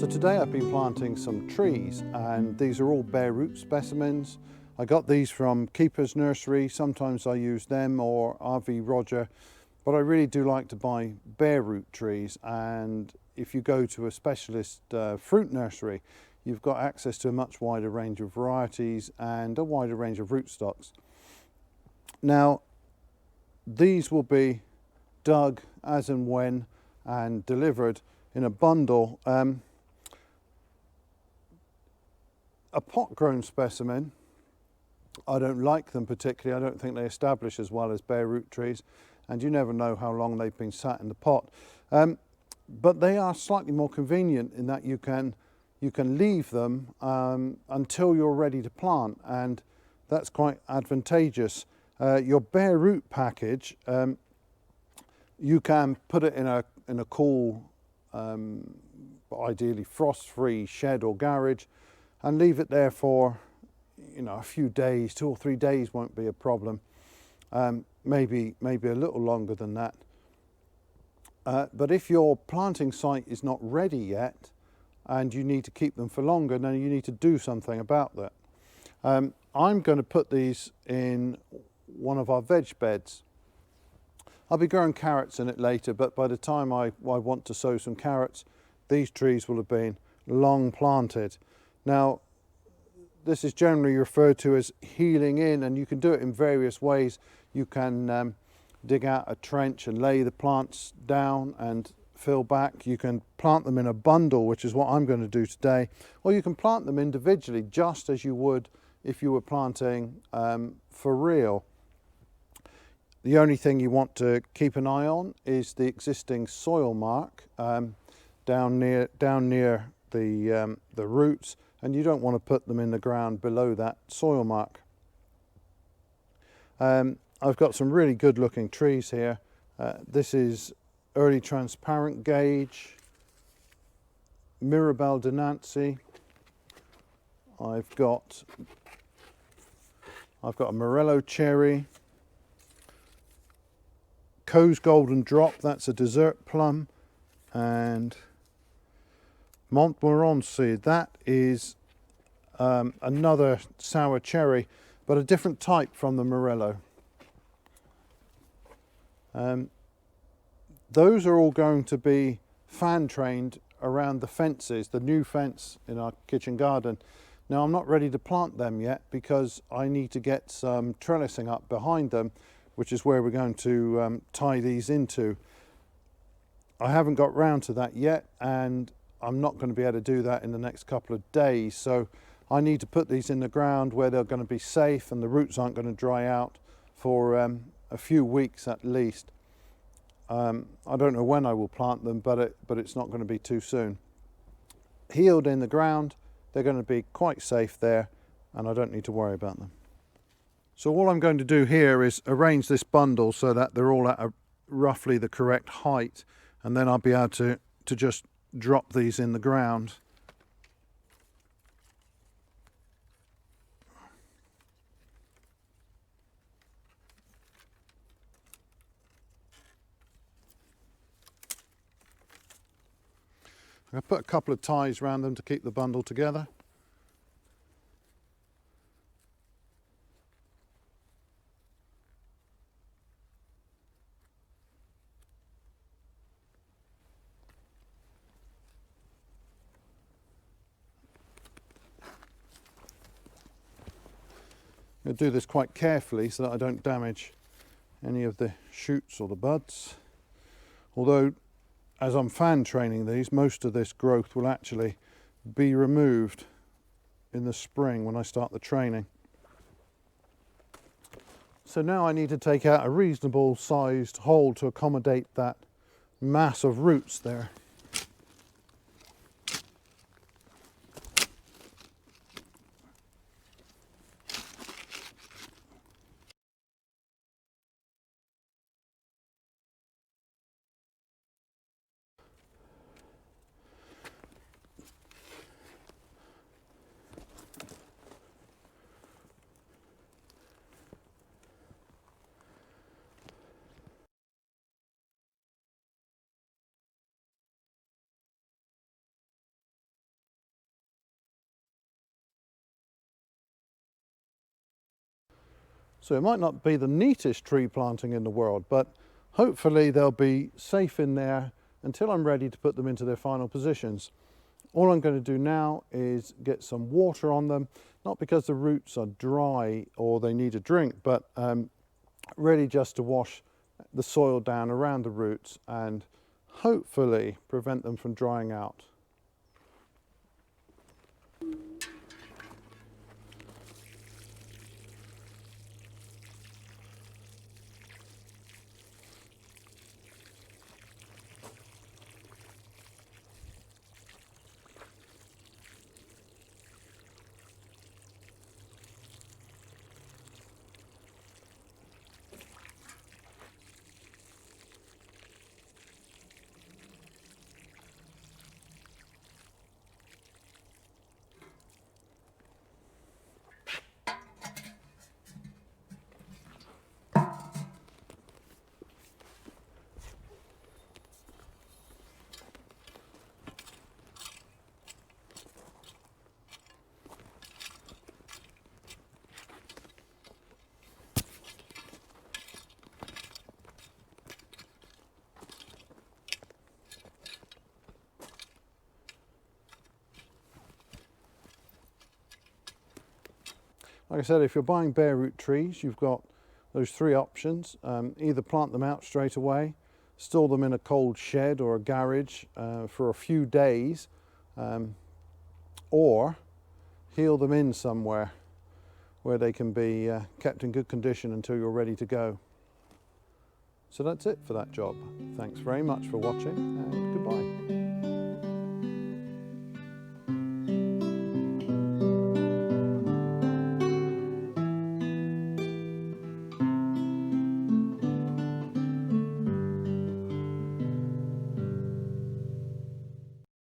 So today I've been planting some trees, and these are all bare root specimens. I got these from Keeper's Nursery. Sometimes I use them or RV Roger, but I really do like to buy bare root trees. And if you go to a specialist fruit nursery, you've got access to a much wider range of varieties and a wider range of rootstocks. Now, these will be dug as and when and delivered in a bundle. A pot-grown specimen, I don't like them particularly. I don't think they establish as well as bare root trees, and you never know how long they've been sat in the pot. But they are slightly more convenient in that you can leave them until you're ready to plant, and that's quite advantageous. Your bare root package, you can put it in a cool, ideally frost-free shed or garage, and leave it there for, a few days. 2 or 3 days won't be a problem. Maybe a little longer than that. But if your planting site is not ready yet and you need to keep them for longer, then you need to do something about that. I'm going to put these in one of our veg beds. I'll be growing carrots in it later, but by the time I want to sow some carrots, these trees will have been long planted. Now, this is generally referred to as healing in, and you can do it in various ways. You can dig out a trench and lay the plants down and fill back. You can plant them in a bundle, which is what I'm going to do today, or you can plant them individually, just as you would if you were planting for real. The only thing you want to keep an eye on is the existing soil mark down near the roots, and you don't want to put them in the ground below that soil mark. I've got some really good looking trees here. This is early transparent gauge, Mirabelle de Nancy. I've got a Morello cherry, Coe's golden drop, that's a dessert plum, and Montmorency, that is another sour cherry, but a different type from the Morello. Those are all going to be fan trained around the fences, the new fence in our kitchen garden. Now, I'm not ready to plant them yet because I need to get some trellising up behind them, which is where we're going to tie these into. I haven't got round to that yet, and I'm not going to be able to do that in the next couple of days. So I need to put these in the ground where they're going to be safe and the roots aren't going to dry out for a few weeks at least. I don't know when I will plant them, but it's not going to be too soon. Healed in the ground, they're going to be quite safe there, and I don't need to worry about them. So all I'm going to do here is arrange this bundle so that they're all at roughly the correct height, and then I'll be able to just drop these in the ground. I'm going to put a couple of ties around them to keep the bundle together. I'm going to do this quite carefully so that I don't damage any of the shoots or the buds. Although, as I'm fan training these, most of this growth will actually be removed in the spring when I start the training. So now I need to take out a reasonable sized hole to accommodate that mass of roots there. So it might not be the neatest tree planting in the world, but hopefully they'll be safe in there until I'm ready to put them into their final positions. All I'm going to do now is get some water on them, not because the roots are dry or they need a drink, but really just to wash the soil down around the roots and hopefully prevent them from drying out. Like I said, if you're buying bare root trees, you've got those three options. Either plant them out straight away, store them in a cold shed or a garage for a few days, or heal them in somewhere where they can be kept in good condition until you're ready to go. So that's it for that job. Thanks very much for watching, and goodbye.